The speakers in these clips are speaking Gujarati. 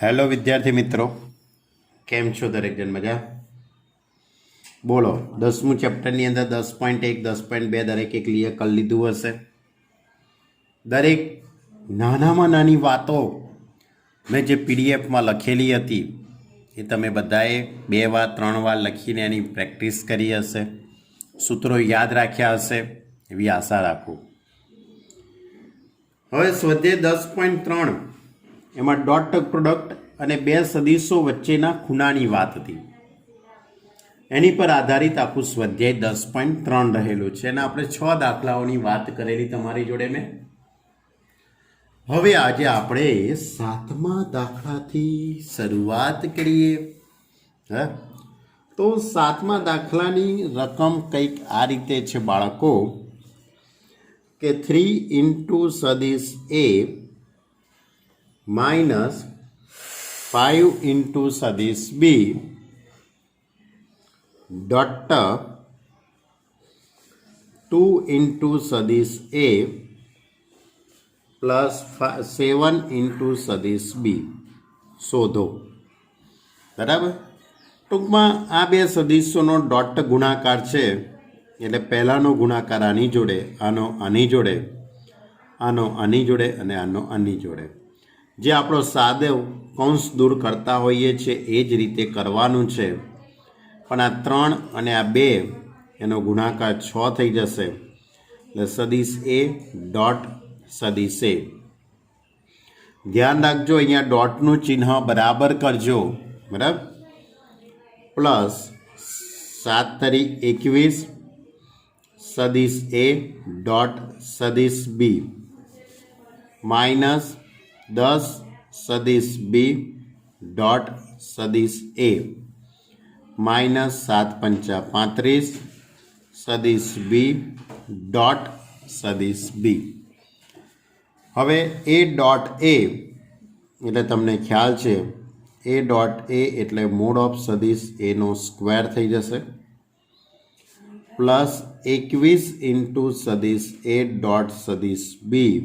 હેલો વિદ્યાર્થી મિત્રો, કેમ છો? દરેક જણ મજા? બોલો, 10મું ચેપ્ટરની અંદર 10.1 10.2 દરેકે ક્લિયર કરી લીધું હશે. દરેક નાનામાં નાની વાતો મેં જે પીડીએફમાં લખેલી હતી એ તમે બધાએ 2 વાર 3 વાર લખીને એની પ્રેક્ટિસ કરી હશે, સૂત્રો યાદ રાખ્યા હશે એવી આશા રાખું. હવે સ્વાધ્યાય 10.3 એમાં ડોટ પ્રોડક્ટ અને બે સદીશો વચ્ચેના ખૂણાની વાત હતી. એની પર આધારિત આખું સ્વાધ્યાય 10.3 રહેલું છે અને આપણે 6 દાખલાઓની વાત કરેલી તમારી જોડે મેં. હવે આજે આપણે 7મા દાખલાથી શરૂઆત કરીએ. તો 7મા દાખલાની રકમ કંઈક આ રીતે છે બાળકો, કે 3 ઇન્ટુ સદીશ એ માઇનસ 5 ઇન્ટુ સદીશ બી ડોટ 2 ઇન્ટુ સદીશ એ પ્લસ 7 ઇન્ટુ સદીશ બી શોધો. બરાબર? ટૂંકમાં આ બે સદીશોનો ડોટ ગુણાકાર છે, એટલે પહેલાંનો ગુણાકાર આની જોડે, આનો આની જોડે, આનો આની જોડે અને આનો આની જોડે. જે આપણો સાદો કૌંસ દૂર કરતા હોઈએ છીએ એ જ રીતે કરવાનું છે. પણ આ 3 અને આ 2 એનો ગુણાકાર 6 થઈ જશે, એટલે સદીશ એ ડોટ સદીશ એ. ધ્યાન રાખજો, અહીંયા ડોટનું ચિહ્ન બરાબર કરજો. બરાબર? પ્લસ 7 તરી 21 સદીશ એ ડોટ સદીશ બી માઇનસ 10 સદીશ બી ડોટ સદીશ એ માઇનસ 7 પંચા 35 સદીશ બી ડોટ સદીશ બી. હવે એ ડોટ એ એટલે તમને ખ્યાલ છે, એ ડોટ એ એટલે મોડ ઓફ સદીશ એનો સ્ક્વેર થઈ જશે, પ્લસ 21 ઇન્ટુ સદીશ એ ડોટ સદીશ બી.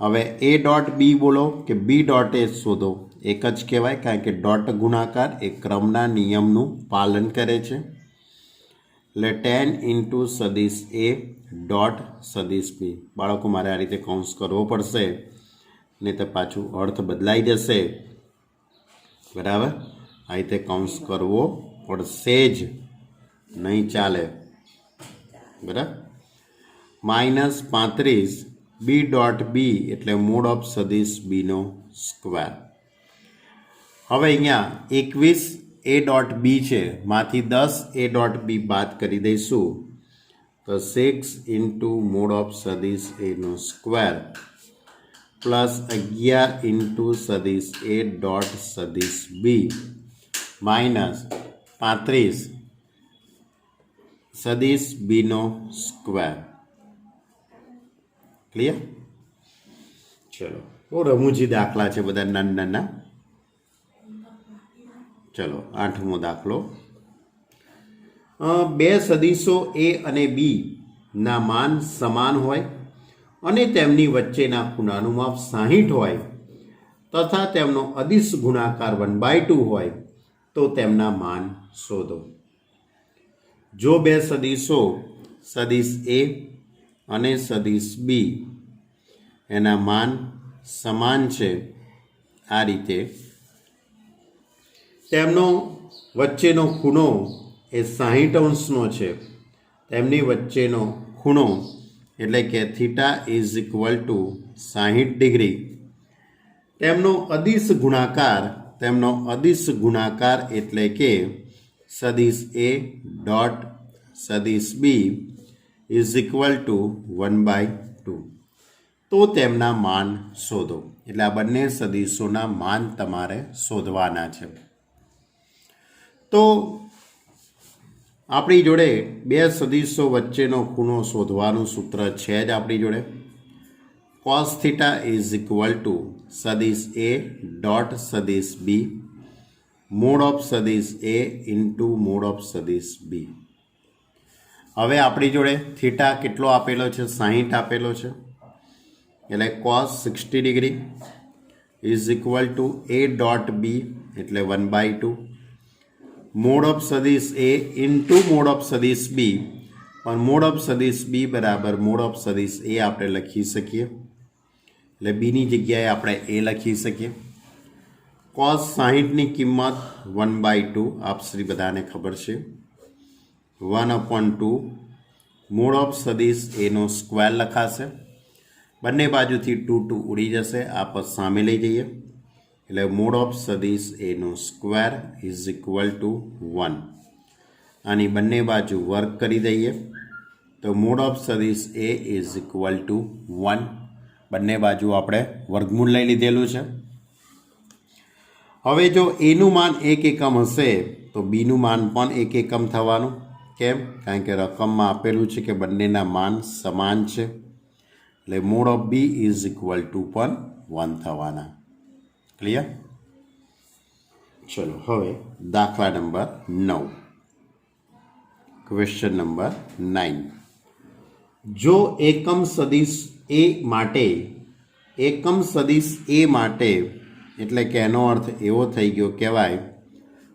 હવે એ ડોટ બી બોલો કે બી ડોટ એ શોધો, એક જ કહેવાય, કારણ કે ડોટ ગુણાકાર એ ક્રમના નિયમનું પાલન કરે છે. એટલે 10 ઇન્ટુ સદીશ એ ડોટ સદીશ બી. બાળકો મારે આ રીતે કૌંસ કરવો પડશે, નહીં તો પાછું અર્થ બદલાઈ જશે. બરાબર? આ રીતે કૌંસ કરવો પડશે જ, નહીં ચાલે. બરાબર? માઇનસ 35 બી ડોટ બી એટલે મોડ ઓફ સદીશ બીનો સ્ક્વેર. હવે અહીંયા 21 એ ડોટ બી છે, માંથી 10 એ ડોટ બી બાદ કરી દઈશું તો 6 ઇન્ટુ મોડ ઓફ સદીશ એનો સ્ક્વેર પ્લસ 11 ઇન્ટુ સદીશ એ ડોટ સદીશ બી માઇનસ 35 સદીશ બીનો સ્ક્વેર. ક્લિયર? ચલો, બહુ રમૂજી દાખલા છે બધા નાના નાના. ચલો, 8મો દાખલો. બે સદીશો એ અને બી ના માન સમાન હોય અને તેમની વચ્ચેના ખૂણાનું માપ 60 હોય તથા તેમનો અદિશ ગુણાકાર 1/2 હોય તો તેમના માન શોધો. જો બે સદીશો સદીશ એ અને સદીશ બી એના માન સમાન છે, આ રીતે તેમનો વચ્ચેનો ખૂણો એ 60 અંશનો છે, તેમની વચ્ચેનો ખૂણો એટલે કે theta is equal two 60 degree. તેમનો અદિશ ગુણાકાર એટલે કે સદીશ એ ડોટ સદીશ બી ઇઝ ઇક્વલ ટુ 1/2. તો તેમના માન શોધો. એટલે આ બંને સદીશોના માન તમારે શોધવાના છે. તો આપણી જોડે બે સદીશો વચ્ચેનો ખૂણો શોધવાનું સૂત્ર છે જ આપણી જોડે. Cos theta is equal two સદીશ એ ડોટ સદીશ બી મોડ ઓફ સદીશ એ ઇન્ટુ મોડ ઓફ સદીશ બી. હવે આપણી જોડે થીટા કેટલો આપેલો છે? 60 આપેલો છે, એટલે cos 60 degree is equal to a dot b એટલે 1/2 મોડ ઓફ સદિશ એ ઇન્ટુ મોડ ઓફ સદિશ બી, પણ મોડ ઓફ સદિશ બી બરાબર મોડ ઓફ સદિશ એ આપણે લખી શકીએ, એટલે બીની જગ્યાએ આપણે એ લખી શકીએ. cos 60ની કિંમત 1/2 આપ શ્રી બધાને ખબર છે. 1/2 મોડ ઓફ સદિશ એનો સ્ક્વેર લખાશે. બંને બાજુથી 2 ઉડી જશે. આપ સામે લઈ જઈએ એટલે મોડ ઓફ સદિશ એનો સ્ક્વેર ઇઝ ઇક્વલ ટુ 1. આની બંને બાજુ વર્ક કરી દઈએ તો મોડ ઓફ સદિશ એ ઇઝ ઇક્વલ ટુ 1. બંને બાજુ આપણે વર્ગમૂળ લઈ લીધેલું છે. હવે જો એનું માન 1 એકમ હશે તો બીનું માન પણ 1 એકમ થવાનું. કેમ? કારણ કે રકમમાં આપેલું છે કે બંનેના માન સમાન છે, એટલે mod of b is equal to પણ 1 થવાના. ક્લિયર? ચલો હવે દાખલા નંબર 9. Question number 9. જો એકમ સદિશ એ માટે એટલે કે એનો અર્થ એવો થઈ ગયો કહેવાય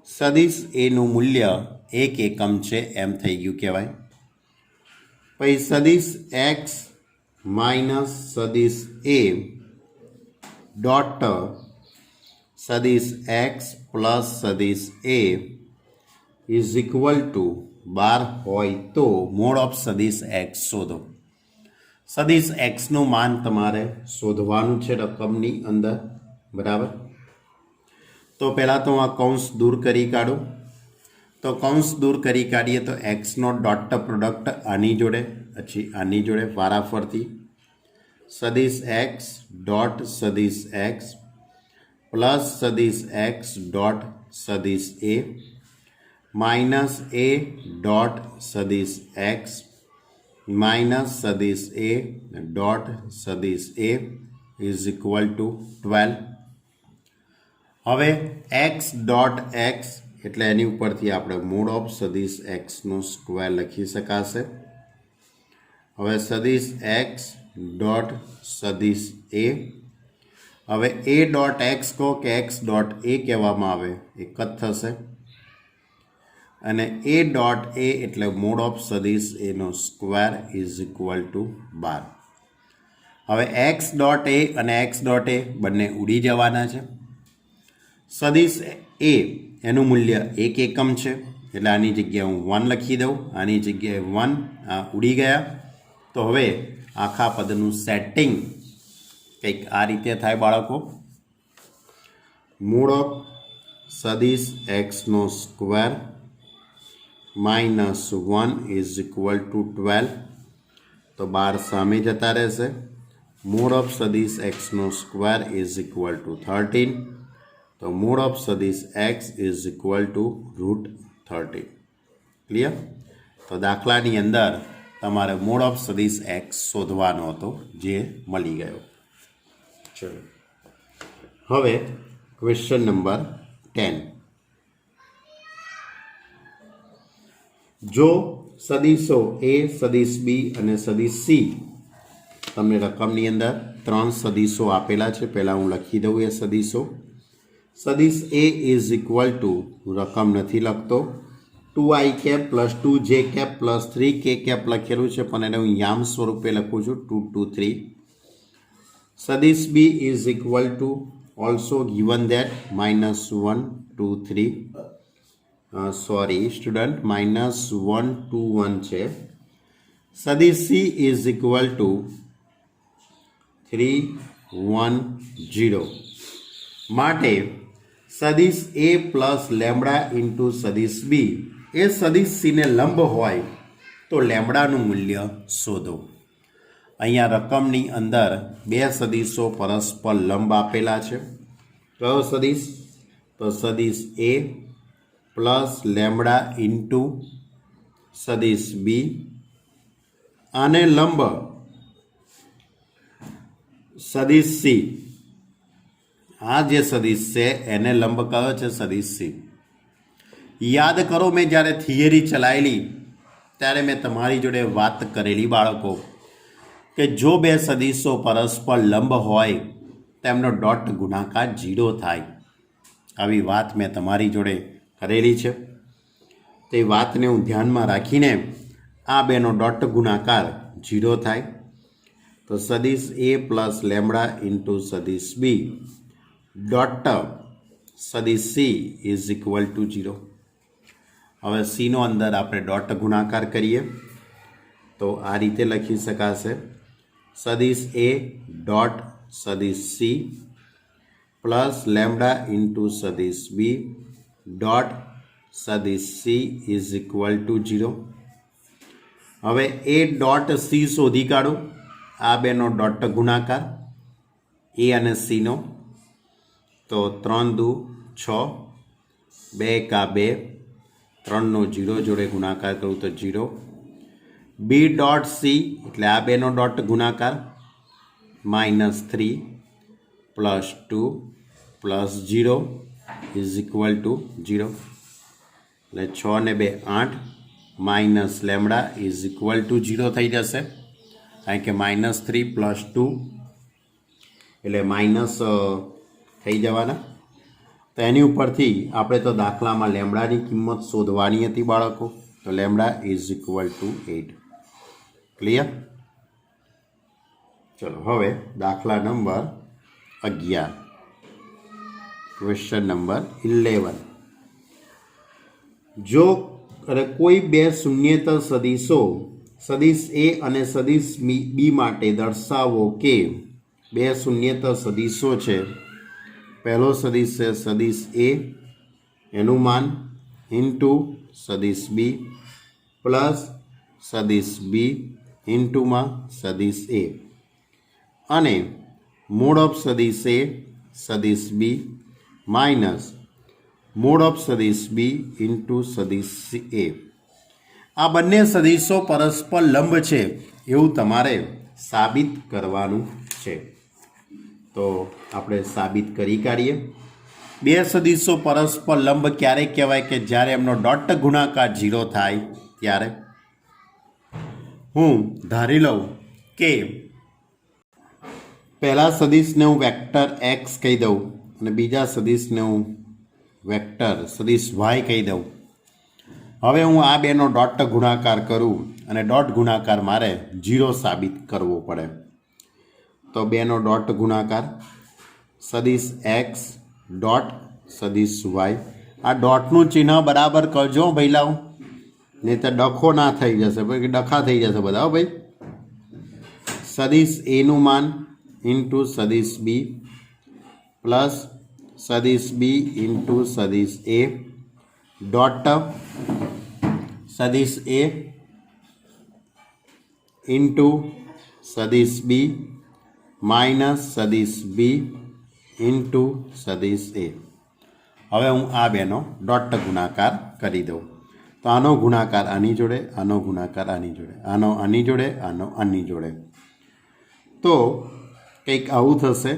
સદિશ એનું મૂલ્ય 1 એકમ છે એમ થઈ ગયું કહેવાય. પછી સદિશ એક્સ માઇનસ સદિશ એ ડોટ સદિશ એક્સ પ્લસ સદિશ એ ઇઝ ઇક્વલ ટુ 12 હોય તો મોડ ઓફ સદિશ એક્સ શોધો. સદિશ એક્સનું માન તમારે શોધવાનું છે રકમની અંદર. બરાબર? તો પહેલાં તો આ કૌંસ દૂર કરી કાઢું. તો કૌંસ દૂર કરી કાઢીએ તો એક્સનો ડોટ પ્રોડક્ટ આની જોડે પછી આની જોડે વારાફરતી સદિશ એક્સ ડોટ સદિશ એક્સ પ્લસ સદિશ એક્સ ડોટ સદિશ એ માઇનસ એ ડોટ સદિશ એક્સ માઇનસ સદિશ એ ડોટ સદિશ એ ઇઝ ઇક્વલ ટુ 12. હવે એક્સ ડોટ એક્સ એટલે એની ઉપરથી આપણે મોડ ઓફ સદિશ એક્સનો સ્ક્વેર લખી શકાશે. હવે સદિશ એક્સ ડોટ સદિશ એ, હવે એ ડોટ એક્સ કહો કે એક્સ ડોટ એ કહેવામાં આવે એક જ થશે, અને એ ડોટ એ એટલે મોડ ઓફ સદિશ એનો સ્ક્વેર ઇઝ ઇક્વલ ટુ 12. હવે એક્સ ડોટ એ અને એક્સ ડોટ એ બંને ઉડી જવાના છે. સદિશ એ એનું મૂલ્ય 1 એકમ છે એટલે આની જગ્યાએ હું 1 લખી દઉં, આની જગ્યાએ 1 ઉડી ગયા. તો હવે આખા પદનું સેટિંગ કંઈક આ રીતે થાય બાળકો. મોડ ઓફ સદિશ એક્સનો square minus 1 is equal to 12. તો 12 સામે જતા રહેશે. મોડ ઓફ સદિશ એક્સનો સ્ક્વેર ઇઝ ઇક્વલ ટુ 13. તો મોડ ઓફ સદિશ x is equal to √13. Clear? તો દાખલાની અંદર તમારે મોડ ઓફ સદિશ એક્સ શોધવાનો હતો જે મળી ગયો. ચલો હવે ક્વેશ્ચન નંબર 10. જો સદિશો એ સદિશ બી અને સદિશ સી તમને રકમની અંદર 3 સદિશો આપેલા છે. પહેલાં હું લખી દઉં એ સદિશો. સદિશ એ ઇઝ ઇક્વલ ટુ, રકમ નથી લખતો, 2i cap plus 2j cap plus 3k cap લખેલું છે પણ એને હું યામ સ્વરૂપે લખું છું 2 2 3. સદિશ b is equal to also given that -1 2 3 sorry student -1 2 1 છે. સદિશ સી ઇઝ ઇક્વલ ટુ 3 1 0. માટે સદિશ એ પ્લસ લેમ્બડા ઇન્ટુ સદિશ બી એ સદિશ સીને લંબ હોય તો લેમ્બડાનું મૂલ્ય શોધો. અહીંયા રકમની અંદર 2 સદિશો પરસ્પર લંબ આપેલા છે. કયો સદિશ? તો સદિશ એ પ્લસ લેમ્બડા ઇન્ટુ સદિશ બી, અને લંબ સદિશ સી. આ જે સદિશ છે એને લંબ કયો છે? સદિશ સી. યાદ કરો મેં જ્યારે થિયરી ચલાવેલી ત્યારે મેં તમારી જોડે વાત કરેલી બાળકો કે જો 2 સદિશો પરસ્પર લંબ હોય તેમનો ડોટ ગુણાકાર 0 થાય. આવી વાત મેં તમારી જોડે કરેલી છે. તે વાતને હું ધ્યાનમાં રાખીને આ બેનો ડોટ ગુણાકાર 0 થાય. તો સદિશ એ પ્લસ લેમડા ઇન્ટુ સદિશ બી ડોટ સદિશ સી ઇઝ ઇક્વલ ટુ 0. હવે સીનો અંદર આપણે ડોટ ગુણાકાર કરીએ તો આ રીતે લખી શકાશે સદિશ એ ડોટ સદિશ સી પ્લસ લેમડા ઇન્ટુ સદિશ બી ડોટ સદિશ સી ઇઝ ઇક્વલ ટુ 0. હવે એ ડોટ સી શોધી કાઢો. આ બેનો ડોટ ગુણાકાર એ અને સીનો. તો 3 દુ 6, 2 કા 2, 3નો 0 જોડે ગુણાકાર કરું તો 0. બી ડોટ સી એટલે આ બેનો ડોટ ગુણાકાર -3 +2 +0 ઇઝ ઇક્વલ ટુ 0. એટલે 6 ને 2 8 minus lambda is equal to 0 થઈ જશે, કારણ કે -3 + 2 એટલે માઇનસ થઈ જવાના. તો એની ઉપરથી આપણે તો દાખલામાં લેમડાની કિંમત શોધવાની હતી બાળકો. તો lambda is equal two 8. Clear? ચલો હવે દાખલા નંબર 11, ક્વેશ્ચન નંબર 11. જો કોઈ બે શૂન્યેતર સદિશો સદિશ એ અને સદિશ બી માટે દર્શાવો કે બે શૂન્યેતર સદિશો છે. પહેલો સદિશ છે સદિશ એ, એનું માન ઇન્ટુ સદિશ બી પ્લસ સદિશ બી ઇન્ટુમાં સદિશ એ, અને મોડ ઓફ સદિશ એ સદિશ બી માઇનસ મોડ ઓફ સદિશ બી ઇન્ટુ સદિશ એ. આ બંને સદિશો પરસ્પર લંબ છે એવું તમારે સાબિત કરવાનું છે. તો આપણે સાબિત કરી કાઢીએ. બે સદિશો પરસ્પર લંબ ક્યારે કહેવાય? કે જ્યારે એમનો ડોટ ગુણાકાર 0 થાય ત્યારે. હું ધારી લઉં કે પહેલા સદિશને હું વેક્ટર એક્સ કહી દઉં અને બીજા સદિશને હું વેક્ટર સદિશ વાય કહી દઉં. હવે હું આ બેનો ડોટ ગુણાકાર કરું અને ડોટ ગુણાકાર મારે 0 સાબિત કરવો પડે. તો બેનો ડોટ ગુણાકાર સદિશ એક્સ ડોટ સદિશ વાય. આ ડોટનું ચિહ્ન બરાબર કરજો ભઈલાઓ, નહીં તો ડખો ના થઈ જશે, પછી ડખા થઈ જશે બધા ભાઈ. સદિશ એનું માન ઇન્ટુ સદિશ બી પ્લસ સદિશ બી ઇન્ટુ સદિશ એ ડોટ સદિશ એ ઇન્ટુ સદિશ બી માઇનસ સદિશ બી ઇન્ટુ સદિશ એ. હવે હું આ બેનો ડોટ ગુણાકાર કરી દઉં. તો આનો ગુણાકાર આની જોડે, આનો ગુણાકાર આની જોડે, આનો આની જોડે, આનો આની જોડે. તો કંઈક આવું થશે.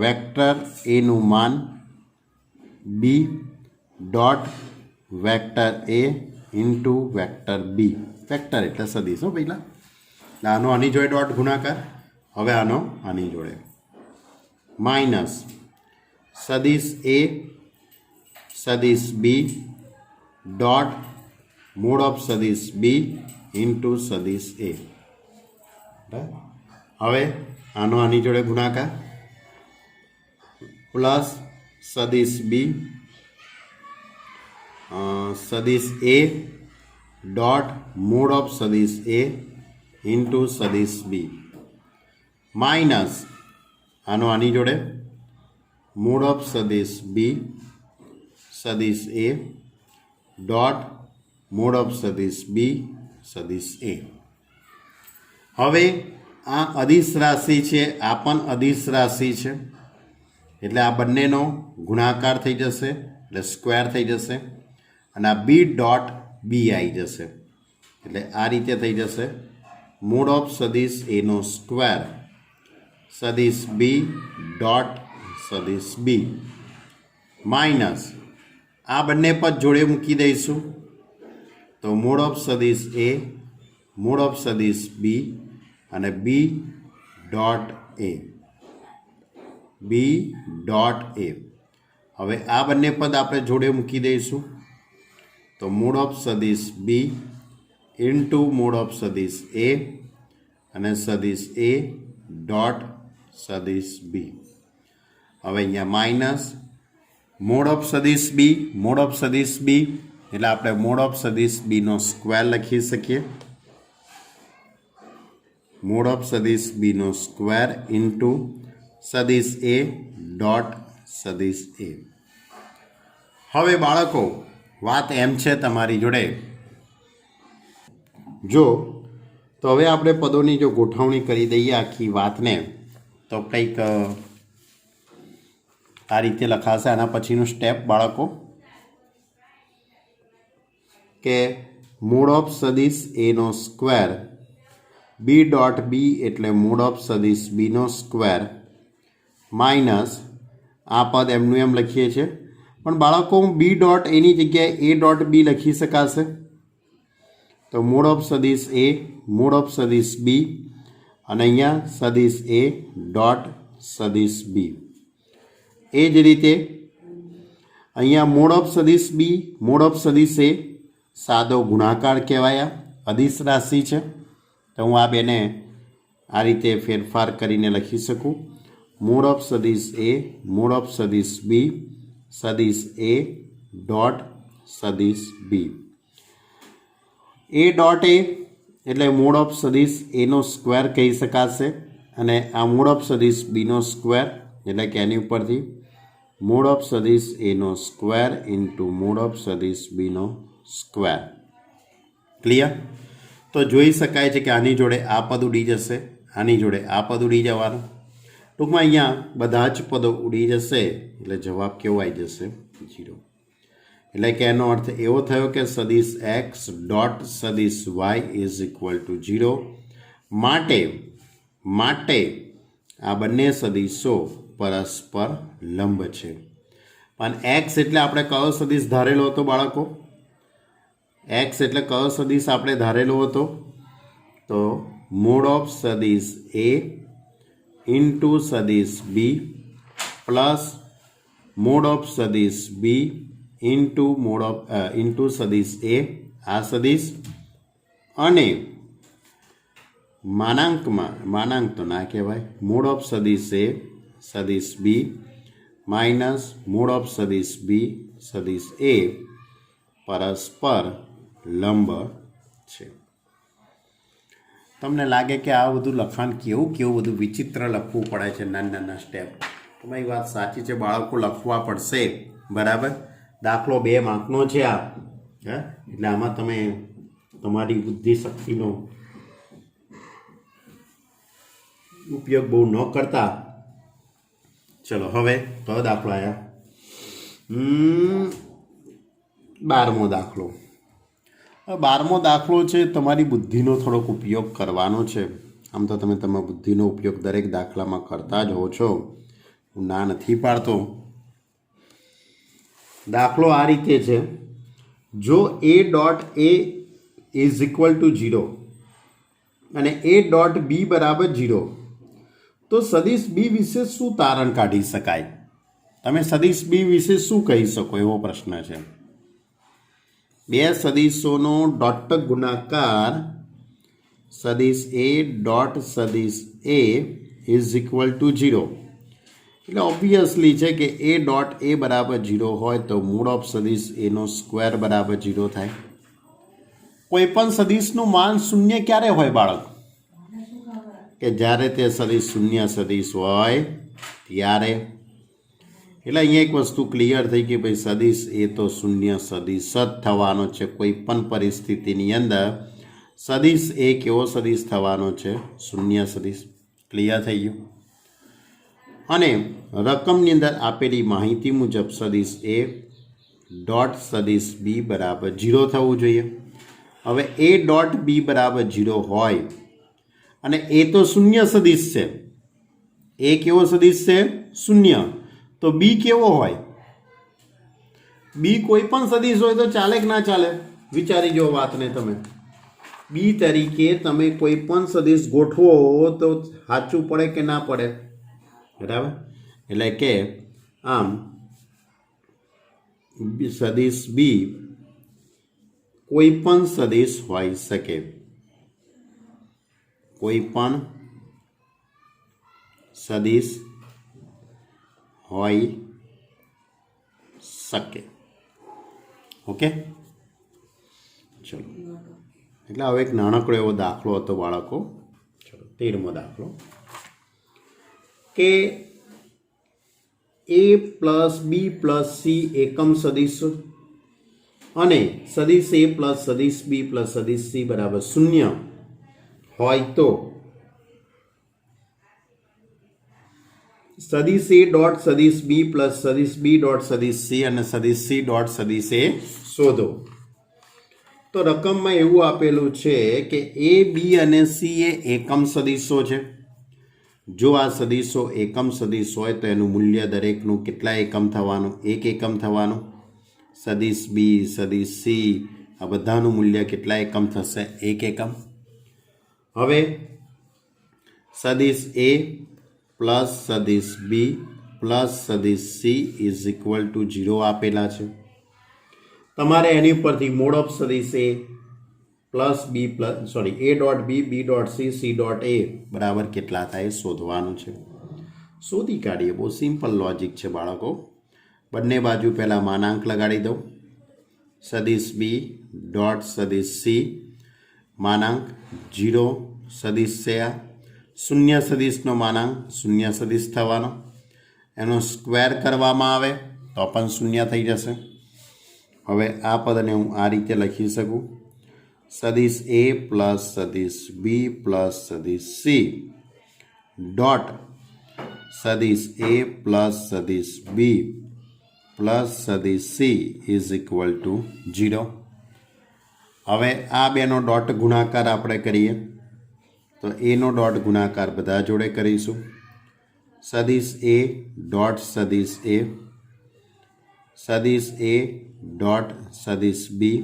વેક્ટર એનું માન બી ડોટ વેક્ટર એ ઇન્ટુ વેક્ટર બી. વેક્ટર એટલે સદિશ હો પહેલાં. આનો આની જોડે ડોટ ગુણાકાર, હવે આનો આની જોડે માઇનસ સદિશ એ સદિશ બી ડોટ મોડ ઓફ સદિશ બી ઇન્ટુ સદિશ એ. હવે આનો આની જોડે ગુણાકાર પ્લસ સદિશ બી સદિશ એ ડોટ મોડ ઓફ સદિશ એ ઇન્ટુ સદિશ બી માઇનસ આનો આની જોડે મોડ ઓફ સદિશ બી સદિશ એ ડોટ મોડ ઓફ સદિશ બી સદિશ એ. હવે આ અદિશ રાશિ છે, આ પણ અદિશ રાશિ છે, એટલે આ બંનેનો ગુણાકાર થઈ જશે એટલે સ્ક્વેર થઈ જશે, અને આ બી ડોટ બી આવી જશે. એટલે આ રીતે થઈ જશે મોડ ઓફ સદિશ એનો સ્ક્વેર સદિશ બી ડોટ સદિશ બી માઇનસ આ બંને પદ જોડે મૂકી દઈશું તો મોડ ઓફ સદિશ એ મોડ ઓફ સદિશ બી અને બી ડોટ એ. બી ડોટ એ. હવે આ બંને પદ આપણે જોડે મૂકી દઈશું તો મૂળ ઓફ સદિશ બી ઇન્ટુ મૂળ ઓફ સદિશ એ અને સદિશ એ ડોટ સદિશ બી. હવે અહીંયા માઇનસ મોડ ઓફ સદિશ બી, મોડ ઓફ સદિશ બી એટલે આપણે મોડ ઓફ સદિશ બીનો સ્ક્વેર લખી શકીએ. મોડ ઓફ સદિશ બીનો સ્ક્વેર ઇન્ટુ સદિશ એ ડોટ સદિશ એ. હવે બાળકો વાત એમ છે તમારી જોડે જો તો હવે આપણે પદોની જો ગોઠવણી કરી દઈએ આખી વાતને તો કંઈક આ રીતે લખાશે. આના પછીનું સ્ટેપ બાળકો કે મૂળ ઓફ સદિશ એનો સ્ક્વેર બી ડોટ બી એટલે મૂળ ઓફ સદિશ બીનો સ્ક્વેર માઇનસ આ પદ એમનું એમ લખીએ છીએ પણ બાળકો બી ડોટ એની જગ્યાએ એ ડોટ બી લખી શકાશે તો મૂળ ઓફ સદિશ એ મૂળ ઓફ સદિશ બી અને અહીંયા સદિશ એ ડોટ સદિશ બી. એ જ રીતે અહીંયા મૂળ ઓફ સદિશ બી મૂળ ઓફ સદિશ એ સાદો ગુણાકાર કહેવાયા, અદિશ રાશિ છે તો હું આ બેને આ રીતે ફેરફાર કરીને લખી શકું. મૂળ ઓફ સદિશ એ મૂળ ઓફ સદિશ બી સદિશ એ ડોટ સદિશ બી. એ ડોટ એ એટલે મૂળ ઓફ સદિશ એનો સ્ક્વેર કહી શકાશે અને આ મૂળ ઓફ સદિશ બીનો સ્ક્વેર એટલે કે એની ઉપરથી મૂળ ઓફ સદિશ એનો સ્ક્વેર ઇન્ટુ મૂળ ઓફ સદિશ બીનો સ્ક્વેર. ક્લિયર? તો જોઈ શકાય છે કે આની જોડે આ પદ ઉડી જશે, આની જોડે આ પદ ઉડી જવાનું. ટૂંકમાં અહીંયા બધા જ પદો ઉડી જશે એટલે જવાબ કેવો આવી જશે? 0. એટલે કે એનો અર્થ એવો થયો કે સદિશ એક્સ ડોટ સદિશ વાય ઇઝ ઇક્વલ ટુ 0. માટે આ બંને સદિશો પરસ્પર લંબ છે. પણ એક્સ એટલે આપણે કયો સદિશ ધારેલો હતો બાળકો? એક્સ એટલે કયો સદિશ આપણે ધારેલો હતો? તો મૂળ ઓફ સદિશ એ ઇન્ટુ સદિશ બી પ્લસ મૂળ ઓફ સદિશ બી ઇન્ટુ સદિશ એ આ સદિશ અને માનાંક તો ના કહેવાય મૂળ ઓફ સદિશ એ સદિશ બી માઇનસ મૂળ ઓફ સદિશ બી સદિશ એ પરસ્પર લંબ છે. તમને લાગે કે આ બધું લખાણ કેવું બધું વિચિત્ર લખવું પડે છે, નાના સ્ટેપ. તમારી વાત સાચી છે બાળકો, લખવા પડશે બરાબર. દાખલો 2 માર્કનો છે આ, એટલે આમાં તમે તમારી બુદ્ધિ શક્તિનો ઉપયોગ બહુ ન કરતા. ચલો હવે કયો દાખલો આવ્યા? 12મો દાખલો. 12મો દાખલો છે તમારી બુદ્ધિનો થોડોક ઉપયોગ કરવાનો છે. આમ તો તમે તમારા બુદ્ધિનો ઉપયોગ દરેક દાખલામાં કરતા જ હો છો, હું ના નથી પાડતો. દાખલો આ રીતે છે, જો એ dot A is equal to 0 અને એ ડોટ બી બરાબર 0 તો સદિશ બી વિશે શું તારણ કાઢી શકાય? તમે સદિશ બી વિશે શું કહી શકો એવો પ્રશ્ન છે. બે સદિશોનો ડોટ ગુણાકાર સદિશ એ ડોટ સદિશ એ ઇઝ ઇક્વલ ટુ 0 એટલે ઓબ્વિયસલી છે કે એ ડોટ એ બરાબર 0 હોય તો મૂળ ઓફ સદિશ એનો સ્ક્વેર બરાબર 0 થાય. કોઈ પણ સદિશનું માન શૂન્ય ક્યારે હોય બાળક? કે જ્યારે તે સદિશ શૂન્ય સદિશ હોય ત્યારે. એટલે અહીંયા એક વસ્તુ ક્લિયર થઈ કે ભાઈ સદિશ એ તો શૂન્ય સદિશ જ થવાનો છે. કોઈ પણ પરિસ્થિતિની અંદર સદિશ એ કેવો સદિશ થવાનો છે? શૂન્ય સદિશ. ક્લિયર થઈ ગયું? અને રકમની અંદર આપેલી માહિતી મુજબ સદિશ એ ડોટ સદિશ બી બરાબર 0 થવું જોઈએ. હવે એ ડોટ બી બરાબર 0 હોય અને એ તો શૂન્ય સદિશ છે. એ કેવો સદિશ છે? શૂન્ય. તો બી કેવો હોય? બી કોઈ પણ સદિશ હોય તો ચાલે કે ના ચાલે? વિચારી જો વાતને તમે. બી તરીકે તમે કોઈ પણ સદિશ ગોઠવો તો સાચું પડે કે ના પડે? બરાબર. એટલે કે આમ સદિશ બી કોઈ પણ સદિશ હોઈ શકે, કોઈ પણ સદિશ હોઈ શકે. ઓકે, ચલો. એટલે હવે એક નાનકડો એવો દાખલો હતો બાળકો. ચલો, 13મો દાખલો કે a plus B plus c એકમ સદિશ અને સદિશ a પ્લસ સદિશ બી પ્લસ સદિશ સી બરાબર 0 હોય તો સદિશ a ડોટ સદિશ બી પ્લસ સદિશ બી ડોટ સદિશ સી અને સદિશ સી ડોટ સદિશ a શોધો. તો રકમમાં એવું આપેલું છે કે એ બી અને સી એ એકમ સદિશો છે. જો આ સદિશો એકમ સદિશ હોય તો એનું મૂલ્ય દરેકનું કેટલા એકમ થવાનું? 1 એકમ થવાનું. સદિશ બી, સદિશ સી, આ બધાનું મૂલ્ય કેટલા એકમ થશે? 1 એકમ. હવે સદિશ એ પ્લસ સદિશ બી પ્લસ સદિશ સી ઇઝ ઇક્વલ ટુ 0 આપેલા છે. તમારે એની ઉપરથી મોડ ઓફ સદિશ A plus B plus A dot B, B dot C, C dot A બરાબર કેટલા થાય શોધવાનું છે. શોધી કાઢીએ. બહુ સિમ્પલ લોજિક છે બાળકો. બંને બાજુ પહેલાં માનાંક લગાડી દઉં. સદિશ બી ડોટ સદિશ સી માનાંક 0 સદિશ છે. આ શૂન્ય સદિશનો માનાંક શૂન્ય સદિશ થવાનો. એનો સ્ક્વેર કરવામાં આવે તો પણ શૂન્ય થઈ જશે. હવે આ પદને હું આ રીતે લખી શકું. સદિશ એ પ્લસ સદિશ બી પ્લસ સદિશ સી ડોટ સદિશ એ પ્લસ સદિશ બી પ્લસ સદિશ સી ઇઝ ઇક્વલ ટુ 0. હવે આ બેનો ડોટ ગુણાકાર આપણે કરીએ તો એનો ડોટ ગુણાકાર બધા જોડે કરીશું. સદિશ એ ડોટ સદિશ એ, સદિશ એ ડોટ સદિશ બી,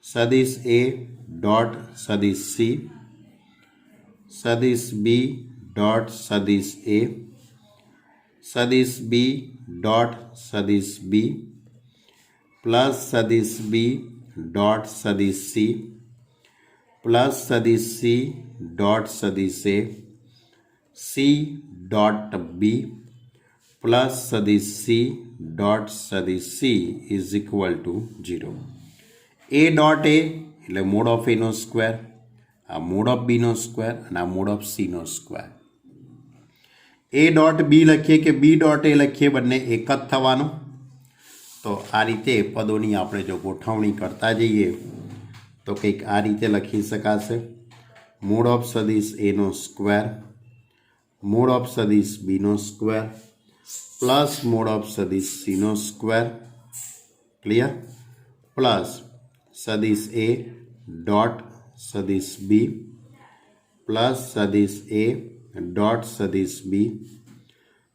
સદિશ એ ડોટ સદિશ સી, સદિશ બી ડોટ સદિશ એ, સદિશ બી ડોટ સદિશ બી પ્લસ સદિશ બી ડોટ સદિશ સી પ્લસ સદિશ સી ડોટ સદિશ A, C dot B plus સદિશ સી ડોટ સદિશ C is equal to 0. A dot A એટલે મોડ ઓફ એનો સ્ક્વેર, આ મોડ ઓફ બીનો સ્ક્વેર અને આ મોડ ઓફ સીનો સ્ક્વેર. એ ડોટ બી લખીએ કે બી ડોટ એ લખીએ બંને એક જ થવાનું. તો આ રીતે પદોની આપણે જો ગોઠવણી કરતા જઈએ તો કંઈક આ રીતે લખી શકાશે. મોડ ઓફ સદિશ એનો સ્ક્વેર, મોડ ઓફ સદિશ બીનો સ્ક્વેર પ્લસ મોડ ઓફ સદિશ સીનો સ્ક્વેર. ક્લિયર? પ્લસ સદિશ એ ડોટ સદિશ બી પ્લસ સદિશ એ ડોટ સદિશ બી,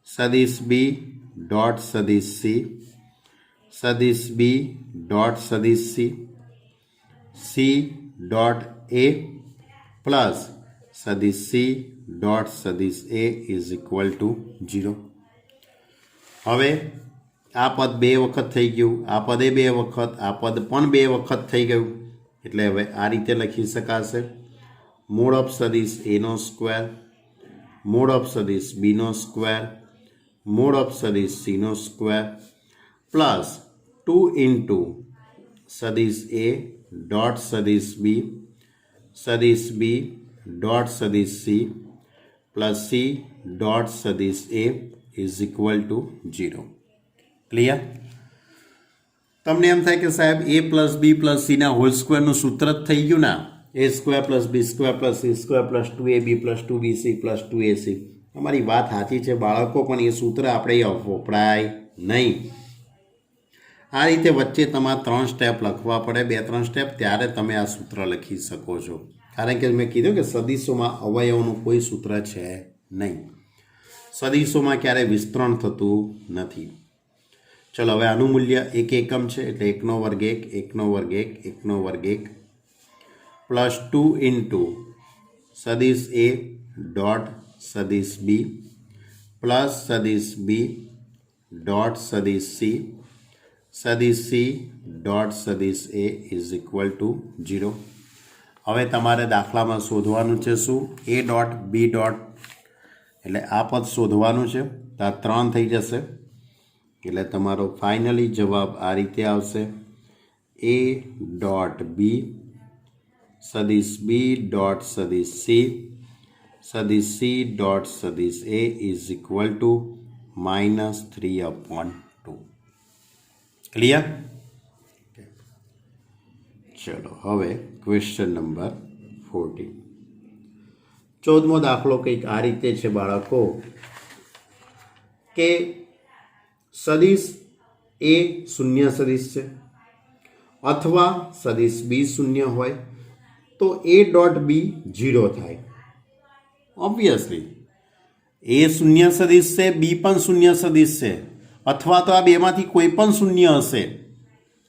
સદિશ બી ડોટ સદિશ સી, સદિશ બી ડોટ સદિશ સી, સી ડોટ એ પ્લસ સદિશ સી ડોટ સદિશ એ ઇઝ ઇક્વલ ટુ 0. હવે આ પદ 2 વખત થઈ ગયું, આ પદે 2 વખત, આ પદ પણ 2 વખત થઈ ગયું. એટલે હવે આ રીતે લખી શકાશે. મોડ ઓફ સદિશ એનો સ્ક્વેર, મોડ ઓફ સદિશ બીનો સ્ક્વેર, મોડ ઓફ સદિશ સીનો સ્ક્વેર પ્લસ 2 ઇન્ટુ સદિશ એ ડોટ સદિશ બી, સદિશ બી ડોટ સદિશ સી પ્લસ સી ડોટ સદિશ A is equal to 0. Clear? તમને એમ થાય કે સાહેબ એ પ્લસ બી પ્લસ સીના હોલ સ્ક્વેરનું સૂત્ર જ થઈ ગયું ના, A square plus B square plus C square plus 2ab plus 2bc plus 2ac. અમારી વાત સાચી છે બાળકો, પણ એ સૂત્ર આપણે વપરાય નહીં. આ રીતે વચ્ચે તમારે 3 સ્ટેપ લખવા પડે, 2-3 સ્ટેપ, ત્યારે તમે આ સૂત્ર લખી શકો છો. કારણ કે મેં કીધું કે સદિશોમાં અવયવનું કોઈ સૂત્ર છે નહીં. સદિશોમાં ક્યારેય વિસ્તરણ થતું નથી. ચલો, હવે આનું મૂલ્ય 1 એકમ છે એટલે 1 વર્ગ 1, 1 વર્ગ 1, 1 વર્ગ 1 પ્લસ 2 ઇન્ટુ સદિશ એ ડોટ સદિશ બી प्लस सदिश बी डॉट सदिश सी डॉट सदिश ए इज इक्वल टू 0। हवे तमारे दाखला में शोधवानुं छे शुं ए डॉट बी डॉट एटले आ पद शोधवानुं छे तो आ 3 थई जशे एटले तमारो फाइनली जवाब आ रीते आवशे ए डॉट बी सदिश बी डॉट सदिश सी डॉट सदिश ए इज इक्वल टू -3/2। क्लियर? चलो हवे क्वेश्चन नंबर 14। 14मो दाखलो कंईक आ रीते छे बाळको के सदिश ए शून्य सदिश छे अथवा सदिश बी शून्य होय तो ए डॉट बी 0 थाय। ऑब्वियसली ए शून्य सदिश छे बी पण शून्य सदिश छे अथवा तो आ बेमांथी कोई पण शून्य हशे।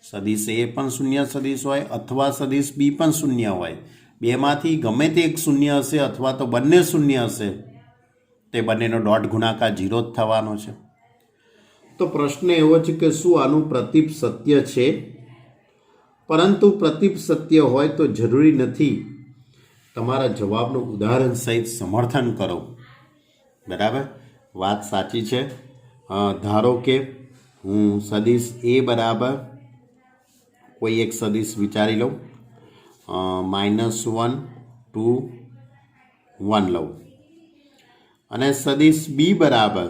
सदिश ए पण शून्य सदिश होय अथवा सदिश बी पण शून्य होय बेमांथी गमे ते एक शून्य हशे अथवा तो बंने शून्य हशे ते बंनेनो डॉट गुणाकार 0 ज थवानो छे। तो प्रश्न एवो छे के शुं आनुं प्रतीप सत्य छे परंतु प्रतीप सत्य होय तो जरूरी नहीं तमारा जवाबनु उदाहरण सहित समर्थन करो। बराबर बात साची है। धारो के हूँ सदिश ए बराबर कोई एक सदिश विचारी लऊँ -1 2 1 लऊँ अने सदिश बी बराबर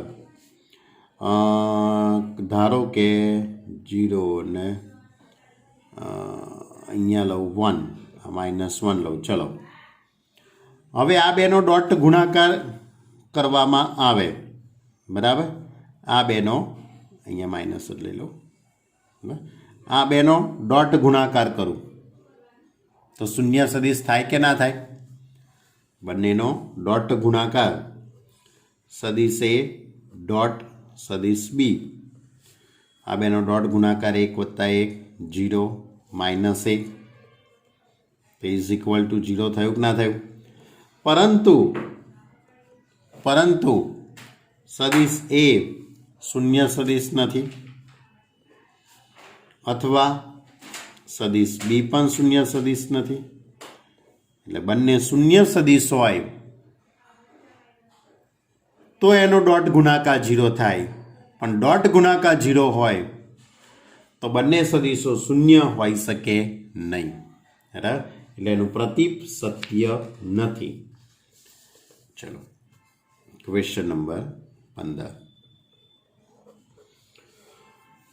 धारो के 0 ने अहींया लऊँ 1 -1 लऊँ। चलो हवे आ बेनो डॉट गुणाकार करवामां आवे। बराबर आ बेनो अहींया माइनस ज लई लो आ बेनो डॉट गुणाकार करूँ तो शून्य सदिश थाय के ना थाय? बंनेनो डॉट गुणाकार सदिश ए डॉट सदिश बी आ बेनो डॉट गुणाकार 1 + 1 0 -1 इज इक्वल टू 0 थयुं के ना थयुं? परंतु सदिश ए शून्य सदिश नहीं अथवा सदिश बी पण शून्य सदिश नहीं एटले बंने शून्य सदिश होय तो एनो डॉट गुणाकार 0 थाय पण डॉट गुणाकार 0 होय तो बंने सदिशो शून्य होई सके नहीं। बराबर एटले एनुं प्रतीप सत्य नहीं। चलो क्वेश्चन नंबर 15।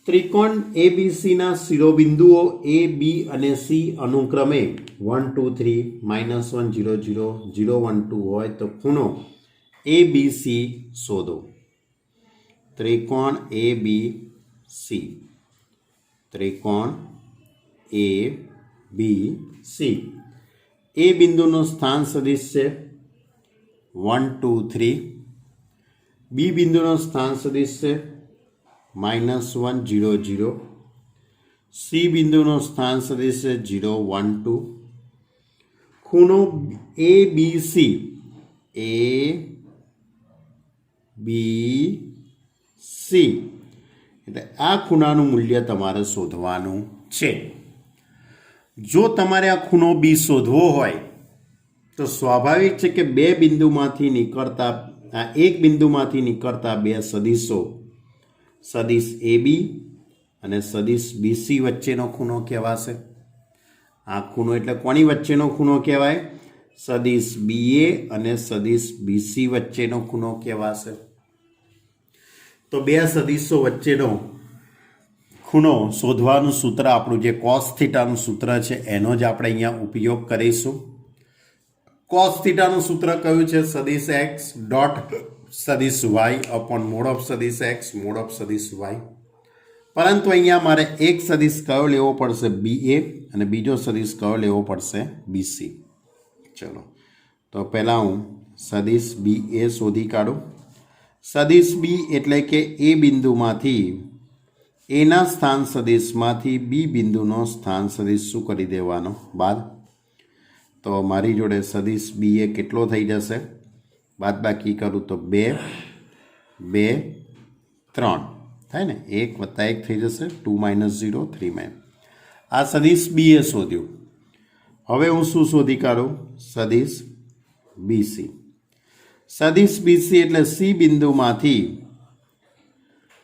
त्रिकोण एबीसी ना शिरोबिंदुओ ए बी अने सी अनुक्रमे 1 2 3 -1 0 0 0 1 2 होय तो खूणो एबीसी शोधो। त्रिकोण एबीसी त्रिकोण एबीसी ए बिंदुनो स्थान सदिश छे 1 2 3 बी बिंदुनो स्थान सदिश छे -1 0 0 सी बिंदुनो स्थान सदिश है 0 1 2 खूणो ए बी सी એટલે આ ખૂણાનું મૂલ્ય તમારે શોધવાનું છે। જો તમારે આ ખૂણો બી શોધવો હોય તો સ્વાભાવિક છે કે બે બિંદુમાંથી નીકળતા એક બિંદુમાંથી નીકળતા બે સદિશો सदिश ए बी અને સદિશ બીસી વચ્ચેનો ખૂણો કહેવાશે। આ ખૂણો એટલે કોની વચ્ચેનો ખૂણો કહેવાય? સદિશ બીએ અને સદિશ બીસી વચ્ચેનો ખૂણો કહેવાશે। તો બે સદિશો વચ્ચેનો ખૂણો શોધવાનું સૂત્ર આપણું જે cos થીટાનું સૂત્ર છે એનો જ આપણે અહીંયા ઉપયોગ કરીશું। cos થીટાનું સૂત્ર કયું છે? સદિશ x ડોટ सदिश y अपॉन मोड ऑफ सदिश x मोड ऑफ सदिश y। परंतु अहींया मारे एक सदिश कयो लेवो पड़शे? BA अने बीजो सदिश कयो लेवो पड़शे? BC। चलो तो पहला हूँ सदिश BA शोधी काढूं। सदिश B एटले के ए बिंदुमांथी ए ना स्थान सदिशमांथी बी बिंदुनो स्थान सदिश शुं करी देवानो? बाद। तो मारी जोड़े सदिश BA केटलो थई जशे? बाद बाकी करूँ तो 2 2 3 થાય ને, 1 + 1 થઈ જશે, 2 - 0 3 આ સદિશ બી એ શોધ્યું. હવે હું શું શોધી કાઢું? સદિશ બીસી. સદિશ બીસી એટલે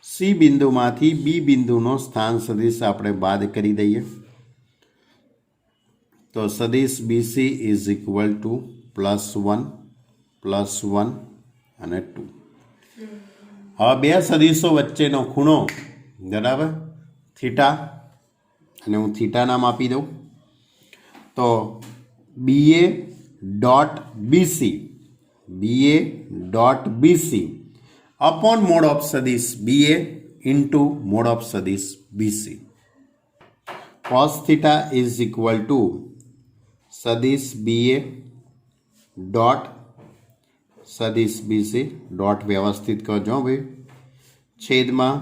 સી બિંદુમાંથી બી બિંદુનો સ્થાન સદિશ આપણે બાદ કરી દઈએ. તો સદિશ બીસી ઇઝ ઇક્વલ ટુ +1 +1 અને 2. હવે બે સદિશો વચ્ચેનો ખૂણો બરાબર થીટા, અને હું થીટા નામ આપી દઉં. તો BA dot BC upon mode of સદિશ BA ઇન્ટુ મોડ ઓફ સદિશ BC. cos theta is equal two સદિશ BA ડોટ સદિશ BC ડોટ વ્યવસ્થિત કરજો ભાઈ, છેદમાં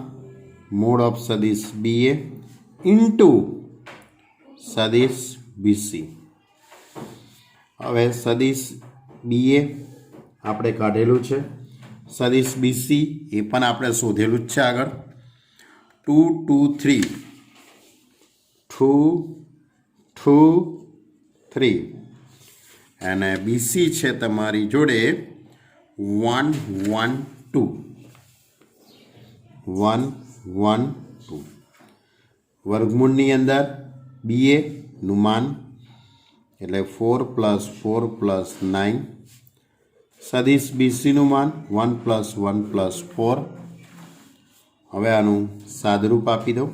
મોડ ઓફ સદિશ BA ઇન્ટુ સદિશ BC. હવે સદિશ BA આપણે કાઢેલું છે, સદિશ BC એ પણ આપણે શોધેલું જ છે આગળ. 2 2 3 2 2 3 અને BC છે તમારી જોડે 1 1 2 1 1 2. વર્ગમૂળની અંદર BA નું માન એટલે 4 + 4 + 9. સદિશ BC નું માન 1 + 1 + 4. હવે આનું સાદરૂપ આપી દઉં.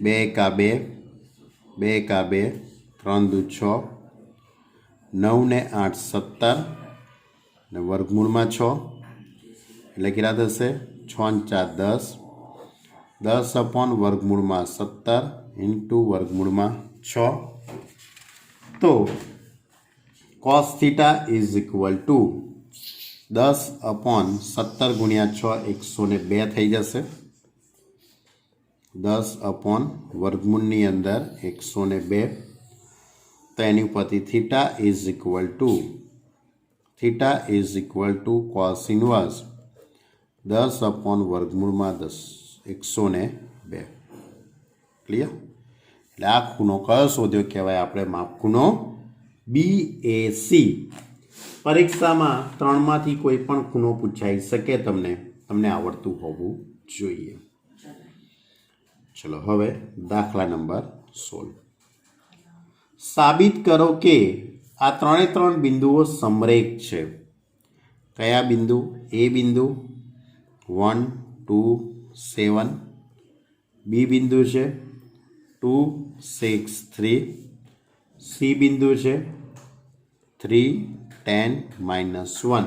2 × 2 2 × 2 3 × 2 6 9 ને 8 17 ને વર્ગમૂળમાં 6 એટલે કેટલા થશે? 6 × 4 10 10 અપોન વર્ગમૂળમાં 17 ઇન્ટુ વર્ગમૂળમાં 6. તો cos theta is equal two 10 upon 17 × 6 102 થઈ જશે. 10 અપોન વર્ગમૂળની અંદર 102. તો એની ઉપરથી theta is equal two cos inverse 10 upon વર્ગમૂળમાં 10 102. ક્લિયર? એટલે આ ખૂણો કયો શોધ્યો કહેવાય આપણે? માપખૂણો BAC. પરીક્ષામાં 3માંથી કોઈ પણ ખૂણો પૂછાઈ શકે, તમને આવડતું હોવું જોઈએ. ચલો હવે દાખલા નંબર 16. સાબિત કરો કે આ 3 બિંદુઓ સમરેખ છે. કયા બિંદુ? A બિંદુ 1 2 7, B બિંદુ છે 2 6 3, C બિંદુ છે 3 10 -1.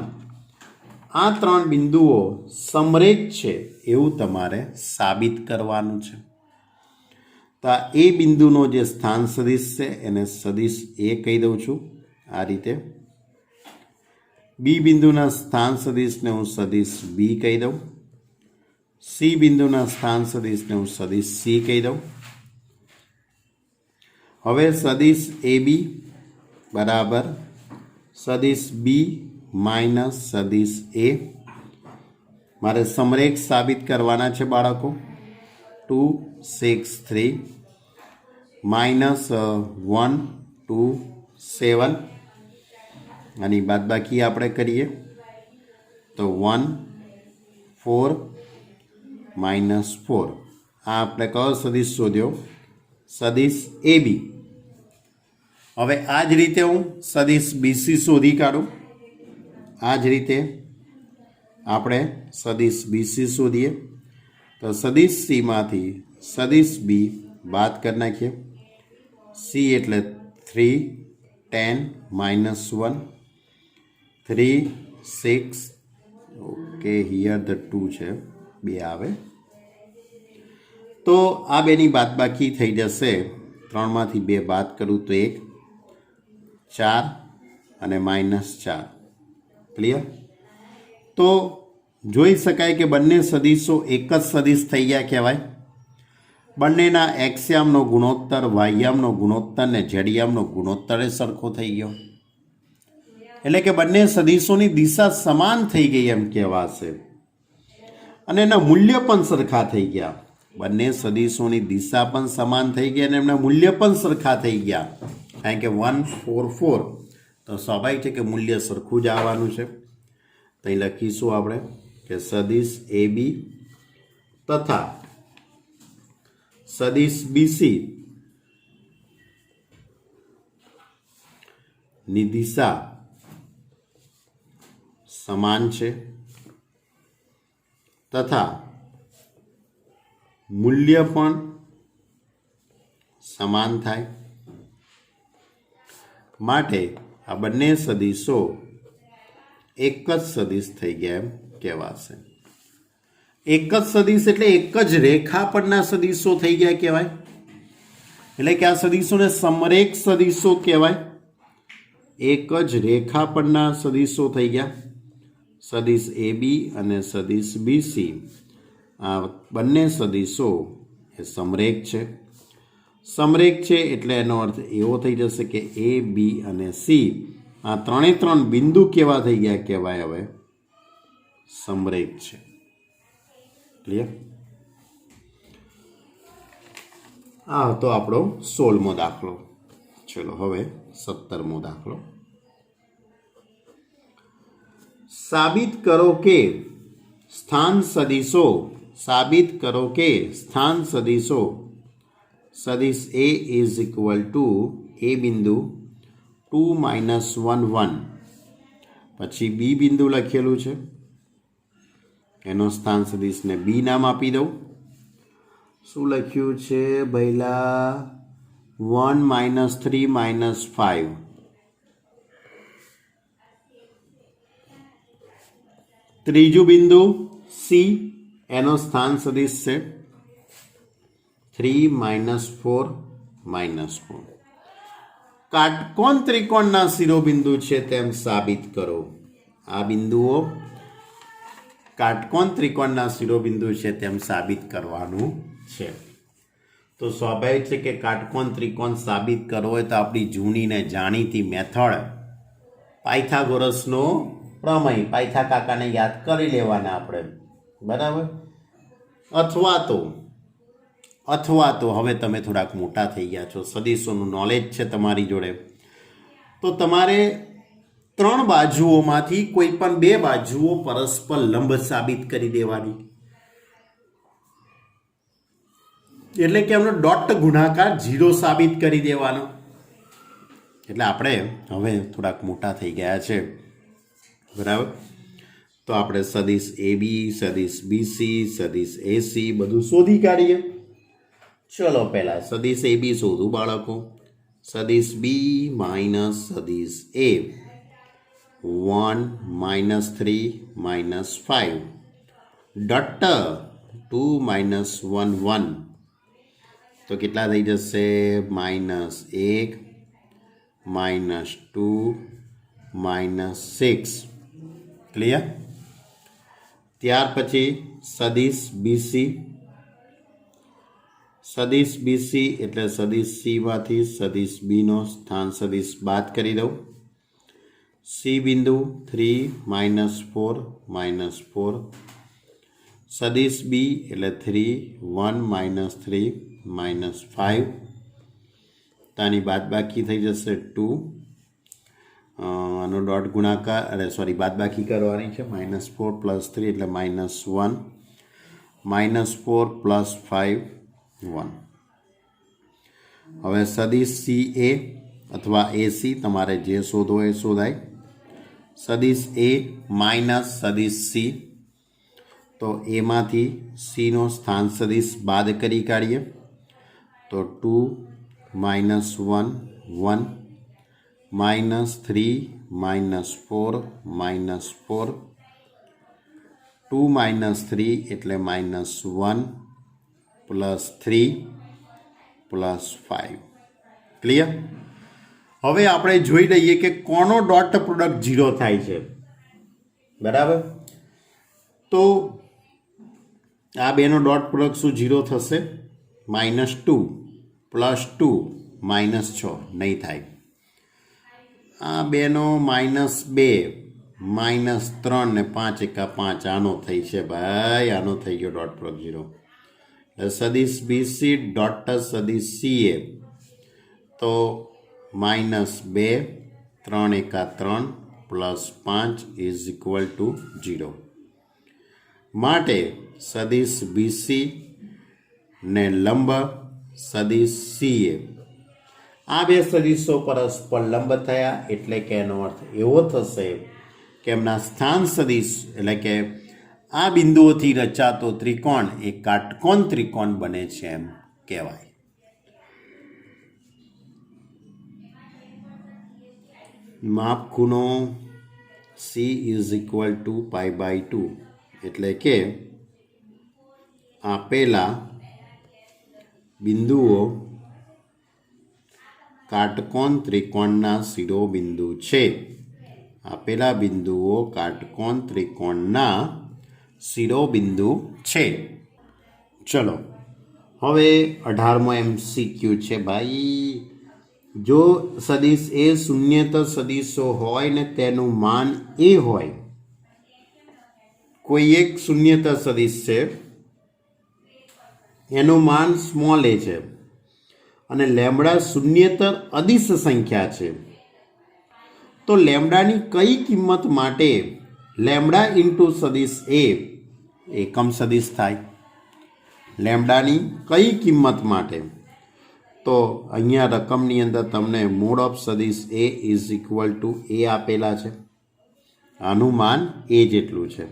આ 3 બિંદુઓ સમરેખ છે એવું તમારે સાબિત કરવાનું છે. તો આ A બિંદુનો જે સ્થાન સદિશ છે એને સદિશ A કહી દઉં છું આ રીતે. B બિંદુના સ્થાન સદિશને હું સદિશ B કહી દઉં. C બિંદુના સ્થાન સદિશને હું સદિશ C કહી દઉં. હવે સદિશ AB બરાબર સદિશ B માઇનસ સદિશ A મારે સમરેખ સાબિત કરવાના છે બાળકો. 2 6 3 -1 2 7 આની બાદબાકી આપણે કરીએ તો 1 4 -4. આ આપણે કયો સદિશ શોધ્યો? સદિશ AB. હવે આ જ રીતે હું સદિશ BC શોધી કાઢું. આ જ રીતે આપણે સદિશ BC શોધીએ તો સદિશ C માંથી સદિશ B બાદ કરી નાખીએ. C એટલે 3 10 -1 3 6. ઓકે, હિયર ધ 2 છે, 2 આવે તો આ બેની બાદબાકી થઈ જશે. 3માંથી 2 બાદ કરું તો 1 4 અને -4. ક્લિયર? તો જોઈ શકાય કે બંને સદિશો એક જ સદિશ થઈ ગયા કહેવાય. બંનેના એક્સયામનો ગુણોત્તર, વાયયામનો ગુણોત્તર ને ઝેડયામનો ગુણોત્તર સરખો થઈ ગયો. એટલે કે બંને સદીશોની દિશા સમાન થઈ ગઈ એમ કહેવાશે અને એના મૂલ્ય પણ સરખા થઈ ગયા. બંને સદીશોની દિશા પણ સમાન થઈ ગઈ અને એમના મૂલ્ય પણ સરખા થઈ ગયા. કારણ કે 1 4 4 તો સ્વાભાવિક છે કે મૂલ્ય સરખું જ આવવાનું છે. તો અહીં લખીશું આપણે કે સદીશ AB તથા સદીશ BC ની દિશા સમાન છે તથા મૂલ્ય પણ સમાન થાય માટે આ બંને સદીશો એક જ સદીશ થઈ ગયા એમ કહેવાશે. એક જ સદીશ એટલે એક જ રેખા પરના સદીશો થઈ ગયા કહેવાય. એટલે કે આ સદીશોને સમરેખ સદીશો કહેવાય. એક જ રેખા પરના સદીશો થઈ ગયા. સદીશ AB અને સદીશ BC આ બંને સદીશો એ સમરેખ છે. સમરેખ છે એટલે એનો અર્થ એવો થઈ જશે કે A, B અને C આ ત્રણે ત્રણ બિંદુ કેવા થઈ ગયા કહેવાય હવે સમરેખ છે. ક્લિયર? આ હતો આપણો 16મો દાખલો. ચલો હવે 17મો દાખલો. સાબિત કરો કે સ્થાન સદીશો સદીશ A is equal two A બિંદુ 2 - 1 1 પછી B બિંદુ લખેલું છે એનો સ્થાન સદીશને B નામ આપી દઉં. શું લખ્યું છે ભઈલા? 1 - 3 - 5. ત્રીજું બિંદુ C એનો સ્થાન સદીશ છે 3 - 4 - 4. કાટકોણ ત્રિકોણના શિરોબિંદુ છે તેમ સાબિત કરો. આ બિંદુઓ કાટકોણ ત્રિકોણના શિરોબિંદુ છે તેમ સાબિત કરવાનું છે. તો સ્વાભાવિક છે કે કાટકોણ ત્રિકોણ સાબિત કરવો હોય તો આપણી જૂની ને જાણીતી મેથડ પાયથાગોરસનો પ્રમેય પાયથા કાકાને યાદ કરી લેવાના આપણે. બરાબર? અથવા તો હવે તમે થોડાક મોટા થઈ ગયા છો, સદીશોનું નોલેજ છે તમારી જોડે, તો તમારે ત્રણ બાજુઓમાંથી કોઈ પણ બે બાજુઓ પરસ્પર લંબ સાબિત કરી દેવાની. એટલે કે એમનો ડોટ ગુણાકાર 0 સાબિત કરી દેવાનો. એટલે આપણે હવે થોડાક મોટા થઈ ગયા છે. બરાબર? તો આપણે સદીશ AB, સદીશ BC, સદીશ AC બધું શોધી કાઢીએ. ચલો પહેલા સદીશ AB શોધું બાળકો. સદીશ B માઇનસ સદીશ A 1 - 3 - 5 ડોટ 2 - 1 1 તો કેટલા થઈ જશે? -1 -2 -6. ક્લિયર? ત્યાર પછી સદીશ BC એટલે સદીશ C માંથી સદીશ B નો સ્થાન સદીશ બાદ કરી દઉં. C બિંદુ 3 - 4 - 4 સદીશ B એટલે 3 1 - 3 -5 તાની બાદ બાકી થઈ જશે 2. આનો ડોટ ગુણાકાર બાદબાકી કરવાની છે. -4 + 3 એટલે -1 -4 + 5 1. હવે સદીશ CA અથવા AC તમારે જે શોધવો એ શોધાય. સદીશ A માઇનસ સદીશ C તો એમાંથી C નો સ્થાન સદીશ બાદ કરી કાઢીએ તો 2 - 1 1 -3 -4 -4 2 - 3 એટલે -1 +3 +5. ક્લિયર? હવે આપણે જોઈ લઈએ કે કોનો ડોટ પ્રોડક્ટ 0 થાય છે. બરાબર? તો આ બેનો ડોટ પ્રોડક્ટ શું 0 થશે? -2 + 2 -6 નહીં થાય. આ બેનો -2 -3 ને 5 એકા 5 આનો થઈ છે ભાઈ, આનો થઈ ગયો ડોટ પ્રોડક્ટ 0. સદિશ BC ડોટ સદિશ CA તો -2 3 એકા 3 +5 ઇઝ ઇક્વલ ટુ 0. માટે સદિશ BC ને લંબ સદિશ CA, આ બે સદિશો પરસ્પર લંબ થયા, એટલે કે એનો અર્થ એવો થશે કે એમના સ્થાન સદિશ એટલે કે આ બિંદુઓથી રચાતો ત્રિકોણ એ કાટકોણ ત્રિકોણ બને છે એમ કહેવાય. માપ ખૂણો C ઇઝ ઇક્વલ ટુ π/2, એટલે કે આપેલા બિંદુઓ કાટકોણ ત્રિકોણના શિરોબિંદુ છે. આપેલા બિંદુઓ કાટકોણ ત્રિકોણના શિરોબિંદુ છે. ચલો હવે 18મો MCQ છે ભાઈ. જો સદિશ એ શૂન્યત સદિશો હોય ને તેનું માન એ હોય, કોઈ એક શૂન્યત સદિશ છે એનું માન સ્મોલ a છે અને લેમ્બડા શૂન્યતર અદિશ સંખ્યા છે, તો લેમ્બડાની કઈ કિંમત માટે લેમ્બડા ઇન્ટુ સદિશ એ એકમ સદિશ થાય? લેમ્બડાની કઈ કિંમત માટે? તો અહીંયા રકમની અંદર તમને મોડ ઓફ સદિશ એ ઇઝ ઇક્વલ ટુ એ આપેલા છે, આનું માન એ જેટલું છે.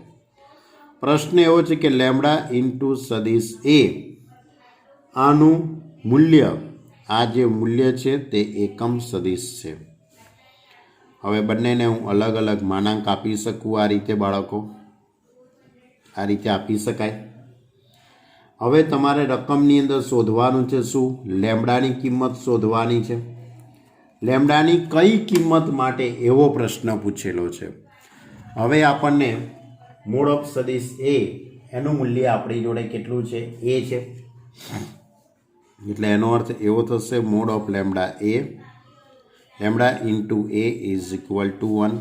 પ્રશ્ન એવો છે કે લેમ્બડા ઇન્ટુ સદિશ એ, આનું મૂલ્ય, આ જે મૂલ્ય છે તે એકમ સદિશ છે. હવે બંનેને હું અલગ અલગ માનાંક આપી શકું આ રીતે બાળકો, આ રીતે આપી શકાય. હવે તમારે રકમની અંદર શોધવાનું છે શું? લેમ્બડાની કિંમત શોધવાની છે. લેમ્બડાની કઈ કિંમત માટે એવો પ્રશ્ન પૂછેલો છે. હવે આપણને મોડ ઓફ સદિશ એ એનું મૂલ્ય આપણી જોડે કેટલું છે? એ છે. એટલે એનો અર્થ એવો થશે mode of lambda A, lambda into A is equal two 1.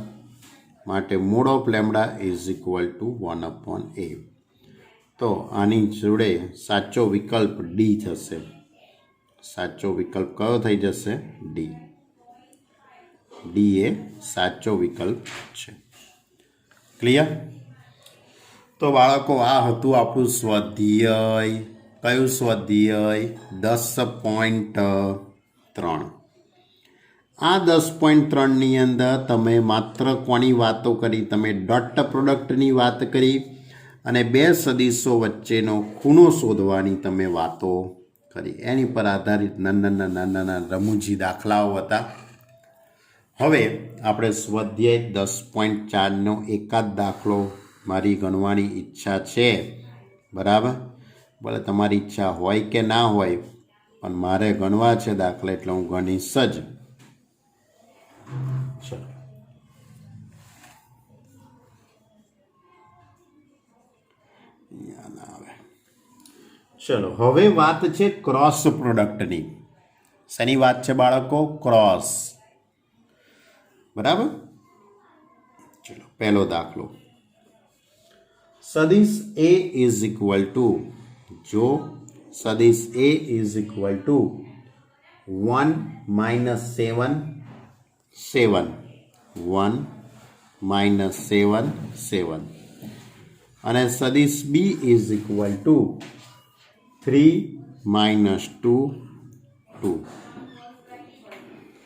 માટે mode of lambda is equal two 1/a. તો આની જોડે સાચો વિકલ્પ ડી થશે. સાચો વિકલ્પ કયો થઈ જશે? ડી. ડી એ સાચો વિકલ્પ છે. ક્લિયર? તો બાળકો આ હતું આપણું સ્વાધ્યાય. કયું સ્વાધ્યાય? 10.3. આ 10.3ની અંદર તમે માત્ર કોની વાતો કરી? તમે ડોટ પ્રોડક્ટની વાત કરી અને બે સદિશો વચ્ચેનો ખૂણો શોધવાની તમે વાતો કરી. એની પર આધારિત નાના રમૂજી દાખલાઓ હતા. હવે આપણે સ્વાધ્યાય 10.4નો એકાદ દાખલો મારી ગણવાની ઈચ્છા છે. બરાબર? ભલે તમારી ઈચ્છા હોય કે ના હોય, પણ મારે ગણવા છે દાખલા, એટલે હું ગણીશ જ. ચલો હવે વાત છે ક્રોસ પ્રોડક્ટની. શેની વાત છે બાળકો? ક્રોસ. બરાબર? ચલો પહેલો દાખલો. સદિશ એ ઇઝ ઇક્વલ ટુ, જો સદિશ એ ઇઝ ઇક્વલ ટુ 1 - 7 7 1 - 7 7 અને સદિશ બી ઇઝ ઇક્વલ ટુ 3 - 2 2.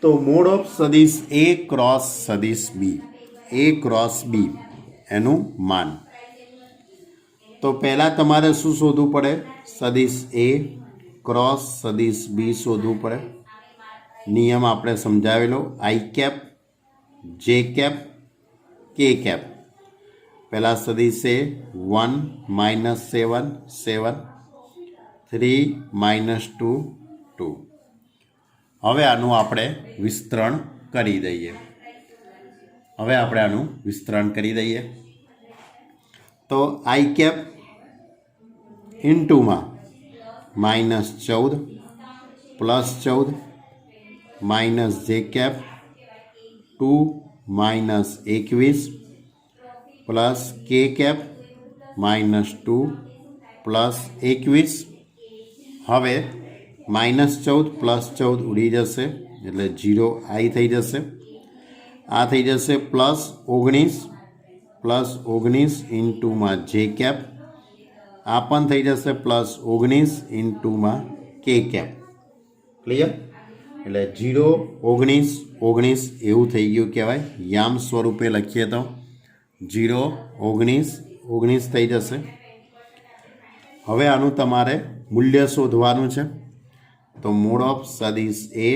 તો મોડ ઓફ સદિશ એ ક્રોસ સદિશ બી, એ ક્રોસ બી એનું માન. તો પહેલાં તમારે શું શોધવું પડે? સદિશ એ ક્રોસ સદિશ બી શોધવું પડે. નિયમ આપણે સમજાવેલો, I cap, J cap, K cap. પહેલાં સદિશ એ 1 - 7 7 3 - 2 2. હવે આનું આપણે વિસ્તરણ કરી દઈએ. તો આઈ cap ઇન્ટુમાં -14 +14 - j cap 2 minus 21 plus k cap -2 plus 21. હવે -14 પ્લસ 14 ઉડી જશે એટલે 0 આઈ થઈ જશે. આ થઈ જશે +19 ઇન્ટુમાં જે કેપ. આ પણ થઈ જશે +19 ઇન્ટુમાં કે કેપ. ક્લિયર? એટલે 0 19 19 એવું થઈ ગયું કહેવાય. યામ સ્વરૂપે લખીએ તો 0 19 19 થઈ જશે. હવે આનું તમારે મૂલ્ય શોધવાનું છે. તો મોડ ઓફ સદિશ એ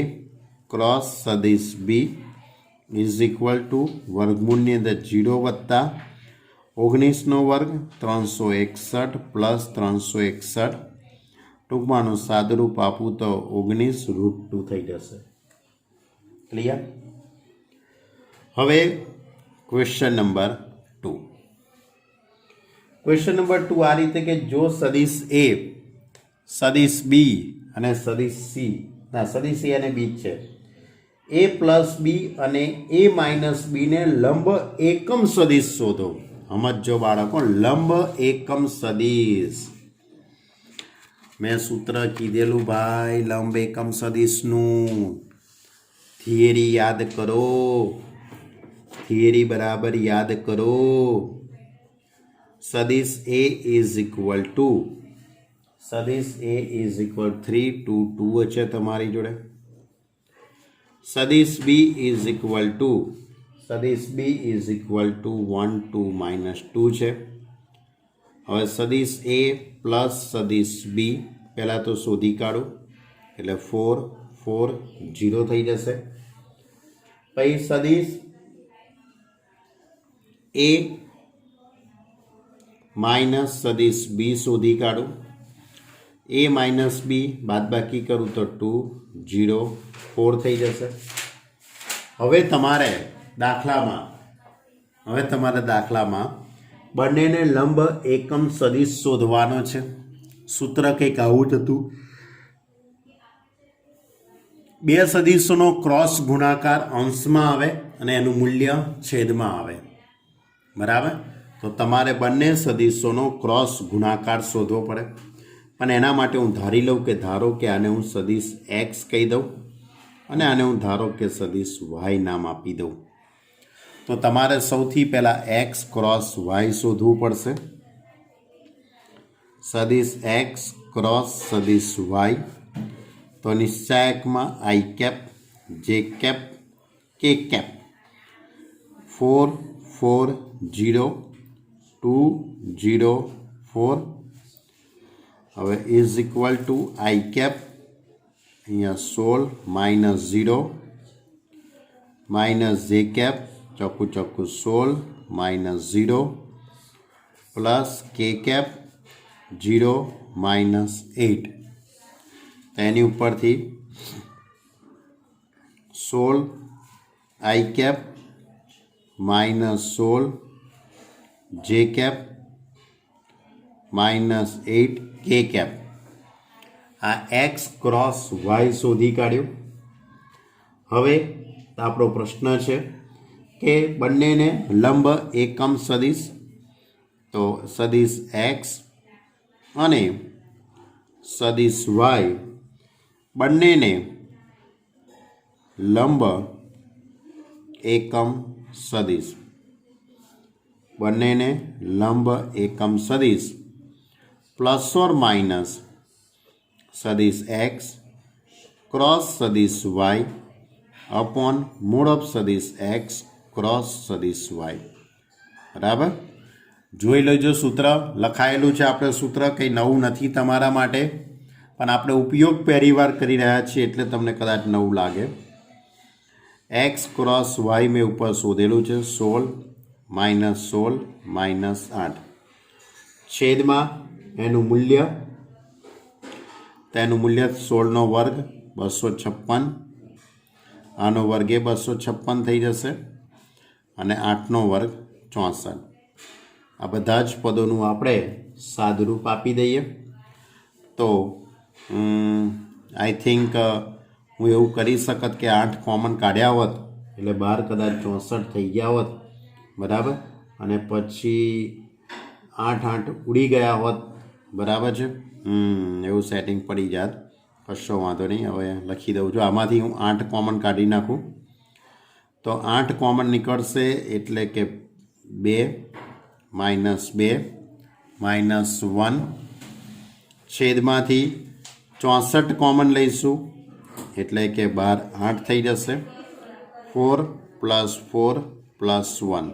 ક્રોસ સદિશ બી ઇઝ ઇક્વલ ટુ વર્ગમૂળની અંદર 0 વત્તા 19નો વર્ગ 361 પ્લસ 361. ટૂંકમાં આનું સાદુરૂપ આપું તો 19√2 થઈ જશે. ક્લિયર? હવે ક્વેશ્ચન નંબર 2. ક્વેશ્ચન નંબર 2 આ રીતે કે જો સદિશ એ, સદિશ બી અને સદિશ સી, સદિશ એ અને બી છે, એ પ્લસ બી અને એ માઇનસ બી ને લંબ એકમ સદિશ શોધો. સમજો બાળકો, લંબ એકમ સદિશ. મેં સૂત્ર કીધેલું ભાઈ લંબ એકમ સદિશનું. થિયરી યાદ કરો, થિયરી બરાબર યાદ કરો. સદિશ એ ઇઝ ઇક્વલ ટુ, સદિશ એ ઇઝ ઇક્વલ 3 2 2 છે તમારી જોડે. સદિશ બી ઇઝ ઇક્વલ ટુ, સદિશ બી ઇઝ ઇક્વલ ટુ 1 2 -2 છે. હવે સદિશ એ પ્લસ સદિશ બી પહેલાં તો શોધી કાઢું એટલે 4 4 0 થઈ જશે. પછી સદિશ એ માઇનસ સદિશ બી શોધી કાઢું. એ માઇનસ બી બાદબાકી કરું તો 2 0 4 થઈ જશે. હવે તમારે દાખલામાં બંનેને લંબ એકમ સદિશ શોધવાનો છે. સૂત્ર કંઈક આવું જ હતું. બે સદિશોનો ક્રોસ ગુણાકાર અંશમાં આવે અને એનું મૂલ્ય છેદમાં આવે. બરાબર? તો તમારે બંને સદિશોનો ક્રોસ ગુણાકાર શોધવો પડે. પણ એના માટે હું ધારી લઉં કે ધારો કે આને હું સદિશ એક્સ કહી દઉં અને આને હું ધારો કે સદિશ વાય નામ આપી દઉં. તો તમારે સૌથી પહેલાં એક્સ ક્રોસ વાય શોધવું પડશે. સદિશ એક્સ ક્રોસ સદિશ વાય. તો નિશ્ચાયકમાં I cap, J cap, K cap. 4 4 0 2 0 4. હવે is equal to I cap, અહીંયા 16 -0 જે કેપ, ચોખ્ખું 16 -0 પ્લસ કે કેપ 0 -8. તો એની ઉપરથી 16 આઈ કેપ -16 જે કેપ -8 કે કેપ. આ એક્સ ક્રોસ વાય શોધી કાઢ્યું. હવે આપણો પ્રશ્ન છે કે બંનેને લંબ એકમ સદિશ, તો સદિશ એક્સ અને સદિશ વાય બંનેને લંબ એકમ સદિશ, બંનેને લંબ એકમ સદિશ પ્લસ ઓર માઇનસ સદિશ એક્સ ક્રોસ સદિશ વાય અપોન મોડ ઓફ સદિશ એક્સ ક્રોસ સદિશ વાય. બરાબર? જોઈ લેજો, સૂત્ર લખાયેલું છે. આપણે સૂત્ર કંઈ નવું નથી તમારા માટે, પણ આપણે ઉપયોગ પહેલી વાર કરી રહ્યા છીએ એટલે તમને કદાચ નવું લાગે. એક્સ ક્રોસ વાય મેં ઉપર શોધેલું છે 16 -8 છેદમાં એનું મૂલ્ય, તેનું મૂલ્ય 16નો વર્ગ 256, આનો વર્ગ એ 256 થઈ જશે અને 8નો વર્ગ 64. આ બધા જ પદોનું આપણે સાદુરૂપ આપી દઈએ. તો આઈ થિંક હું એવું કરી શકત કે 8 કોમન કાઢ્યા હોત એટલે 12 કદાચ 64 થઈ ગયા હોત, બરાબર, અને પછી 8 8 ઉડી ગયા હોત, બરાબર છે. એવું સેટિંગ પડી જાત, કશો વાંધો નહીં. હવે લખી દઉં છું. આમાંથી હું 8 કોમન કાઢી નાખું તો 8 કોમન નીકળશે, એટલે કે 2 -2 -1 છેદમાંથી 64 કોમન લઈશું, એટલે કે 12 8 થઈ જશે. 4 + 4 + 1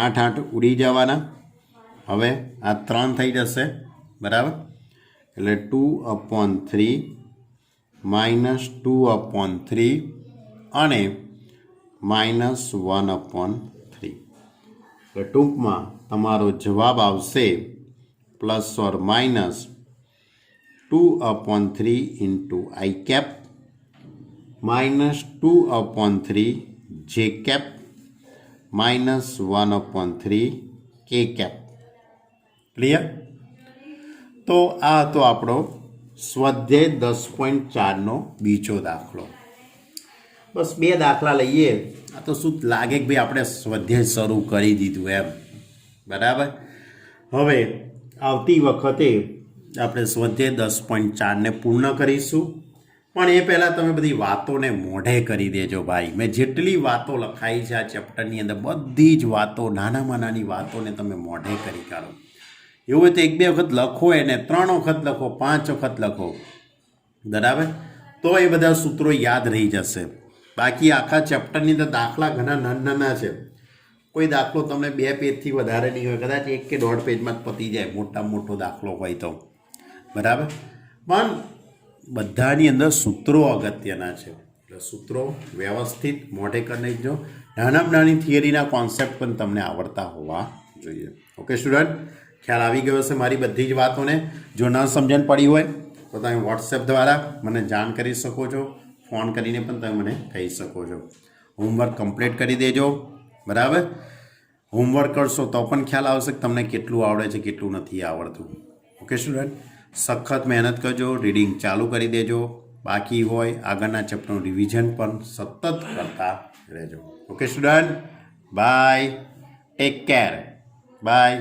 8 8 ઉડી જવાના. હવે આ 3 થઈ જશે, બરાબર, એટલે 2/3 -2/3 અને -1/3. એટલે ટૂંકમાં તમારો જવાબ આવશે ±2/3 × i cap -2/3 j cap -1/3 k cap. Clear? તો આ હતો આપણો સ્વાધ્યાય 10.4નો બીજો દાખલો. બસ 2 દાખલા લઈએ. આ તો શું લાગે કે ભાઈ આપણે સ્વાધ્યાય શરૂ કરી દીધું એમ, બરાબર. હવે આવતી વખતે આપણે સ્વાધ્યાય 10.4ને પૂર્ણ કરીશું, પણ એ પહેલાં તમે બધી વાતોને મોઢે કરી દેજો ભાઈ. મેં જેટલી વાતો લખાઈ છે આ ચેપ્ટરની અંદર, બધી જ વાતો, નાનામાં નાની વાતોને તમે મોઢે કરી કાઢો. એવું હોય તો 1-2 વખત લખો, એને 3 વખત લખો, 5 વખત લખો, બરાબર, તો એ બધા સૂત્રો યાદ રહી જશે. બાકી આખા ચેપ્ટરની અંદર દાખલા ઘણા નાના છે. કોઈ દાખલો તમને 2 પેજથી વધારે નહીં હોય, કદાચ 1 કે 1.5 પેજમાં જ પતી જાય, મોટામાં મોટો દાખલો હોય તો, બરાબર. પણ બધાની અંદર સૂત્રો અગત્યના છે, એટલે સૂત્રો વ્યવસ્થિત મોઢે કરી નાખજો. નાનામાં નાની થિયરીના કોન્સેપ્ટ પણ તમને આવડતા હોવા જોઈએ. ઓકે સ્ટુડન્ટ, ખ્યાલ આવી ગયો હશે મારી બધી જ વાતોને. જો ન સમજણ પડી હોય તો તમે વોટ્સએપ દ્વારા મને જાણ કરી શકો છો, ફોન કરીને પણ તમે મને કહી શકો છો. હોમવર્ક કમ્પ્લીટ કરી દેજો, બરાબર. હોમવર્ક કરશો તો પણ ખ્યાલ આવશે કે તમને કેટલું આવડે છે, કેટલું નથી આવડતું. ઓકે સ્ટુડન્ટ, સખત મહેનત કરજો, રીડિંગ ચાલુ કરી દેજો. બાકી હોય આગળના ચેપ્ટરનું રિવિઝન પણ સતત કરતા રહેજો. Okay student, bye, take care, by.